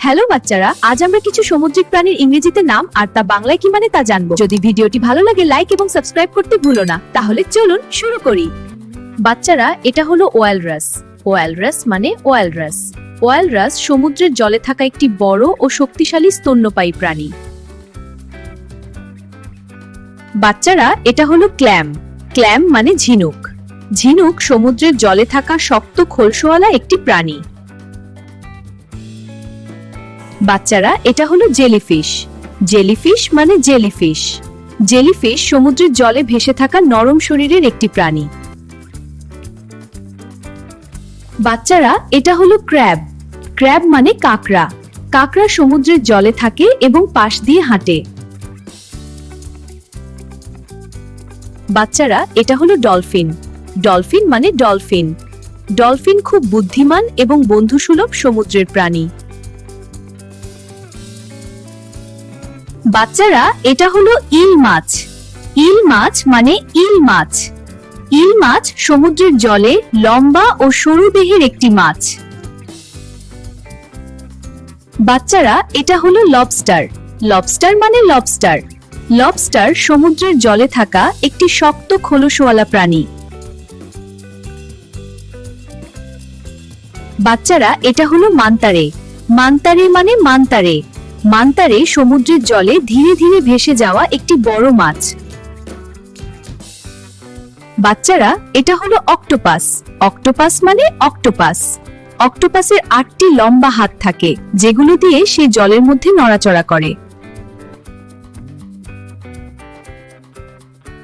Hello বাচ্চারা, আজ আমরা কিছু সামুদ্রিক প্রাণীর ইংরেজিতে নাম আর তা বাংলায় কি মানে তা জানবো। যদি ভিডিওটি ভালো লাগে লাইক এবং সাবস্ক্রাইব করতে ভুলো না। তাহলে চলুন শুরু করি। বাচ্চারা, এটা হলো ওয়ালরাস। ওয়ালরাস মানে ওয়ালরাস। ওয়ালরাস সমুদ্রের জলে থাকা একটি বড় ও শক্তিশালী স্তন্যপায়ী প্রাণী। বাচ্চারা, এটা হলো ক্ল্যাম। ক্ল্যাম মানে ঝিনুক। ঝিনুক সমুদ্রের জলে থাকা শক্ত খোলসওয়ালা একটি প্রাণী। বাচ্চারা, এটা হলো জেলিফিশ। জেলিফিশ মানে জেলিফিশ। জেলিফিশ সমুদ্রের জলে ভেসে থাকা নরম শরীরের একটি প্রাণী। বাচ্চারা, এটা হলো ক্র্যাব। ক্র্যাব মানে কাঁকড়া। কাঁকড়া সমুদ্রের জলে থাকে এবং পাশ দিয়ে হাঁটে। বাচ্চারা, এটা হলো ডলফিন। ডলফিন মানে ডলফিন। ডলফিন খুব বুদ্ধিমান এবং বন্ধুসুলভ সমুদ্রের প্রাণী। বাচ্চারা, এটা হলো ইল মাছ। ইল মাছ মানে ইল মাছ। ইল মাছ সমুদ্রের জলে লম্বা ও সরু দেহের একটি মাছ। বাচ্চারা, এটা হলো লবস্টার। লবস্টার মানে লবস্টার। লবস্টার সমুদ্রের জলে থাকা একটি শক্ত খোলসওয়ালা প্রাণী। বাচ্চারা, এটা হলো মান্তারে। মান্তারে মানে মান্তারে। মান্তারে সমুদ্রের জলে ধীরে ধীরে ভেসে যাওয়া একটি বড় মাছ। বাচ্চারা, এটা হলো অক্টোপাস। অক্টোপাস মানে অক্টোপাস। অক্টোপাসের ৮টি লম্বা হাত থাকে, যেগুলো দিয়ে সে জলের মধ্যে নড়াচড়া করে।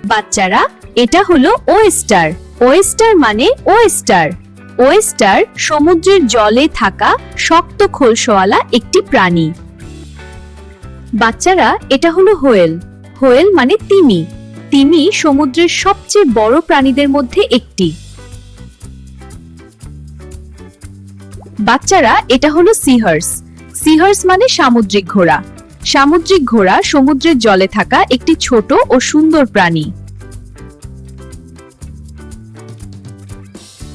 বাচ্চারা, এটা হলো ওয়েস্টার। ওয়েস্টার মানে ওয়েস্টার। ওয়েস্টার সমুদ্রের জলে থাকা শক্ত খোলসওয়ালা একটি প্রাণী। বাচ্চারা, এটা হলো হোয়েল। হোয়েল মানে তিমি। তিমি সমুদ্রের সবচেয়ে বড় প্রাণীদের মধ্যে একটি। বাচ্চারা, এটা হলো সিহার্স। সিহার্স মানে সামুদ্রিক ঘোড়া। সামুদ্রিক ঘোড়া সমুদ্রের জলে থাকা একটি ছোট ও সুন্দর প্রাণী।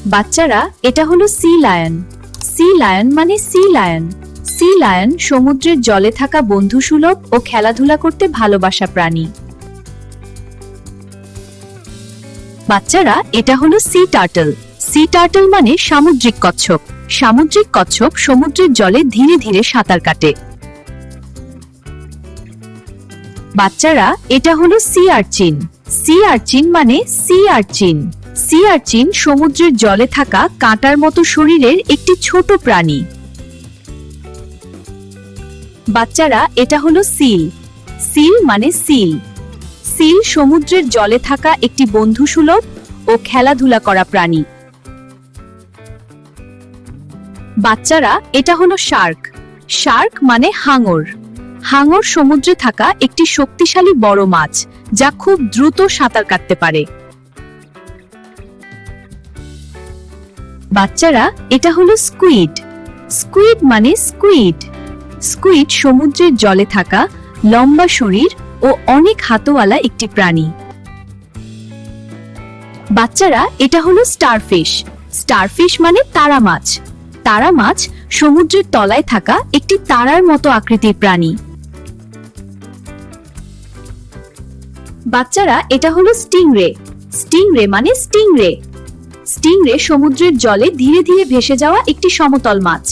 বাচ্চারা, এটা হলো সি লায়ন। সি লায়ন মানে সি লায়ন। সি লায়ন সমুদ্রের জলে থাকা বন্ধুসুলভ ও খেলাধুলা করতে ভালোবাসা প্রাণী। বাচ্চারা, এটা হলো সি টার্টল। সি টার্টল মানে সামুদ্রিক কচ্ছপ। সামুদ্রিক কচ্ছপ সমুদ্রের জলে ধীরে ধীরে সাঁতার কাটে। বাচ্চারা, এটা হলো সি আর্চিন। সি আর্চিন মানে সি আর্চিন। সি আর্চিন সমুদ্রের জলে থাকা কাঁটার মতো শরীরের একটি ছোট প্রাণী। বাচ্চারা, এটা হলো সিল। সিল মানে সিল। সিল সমুদ্রের জলে থাকা একটি বন্ধুসুলভ ও খেলাধুলা করা প্রাণী। বাচ্চারা, এটা হলো শার্ক। শার্ক মানে হাঙর। হাঙর সমুদ্রে থাকা একটি শক্তিশালী বড় মাছ, যা খুব দ্রুত সাঁতার কাটতে পারে। বাচ্চারা, এটা হলো স্কুইড। স্কুইড মানে স্কুইড। স্কুইড সমুদ্রের জলে থাকা লম্বা শরীর ও অনেক হাতওয়ালা একটি প্রাণী। বাচ্চারা, এটা হলো স্টারফিশ। স্টারফিশ মানে তারা মাছ। তারা মাছ সমুদ্রের তলায় থাকা একটি তারার মতো আকৃতির প্রাণী। বাচ্চারা, এটা হলো স্টিংরে। স্টিংরে মানে স্টিংরে। স্টিংরে সমুদ্রের জলে ধীরে ধীরে ভেসে যাওয়া একটি সমতল মাছ।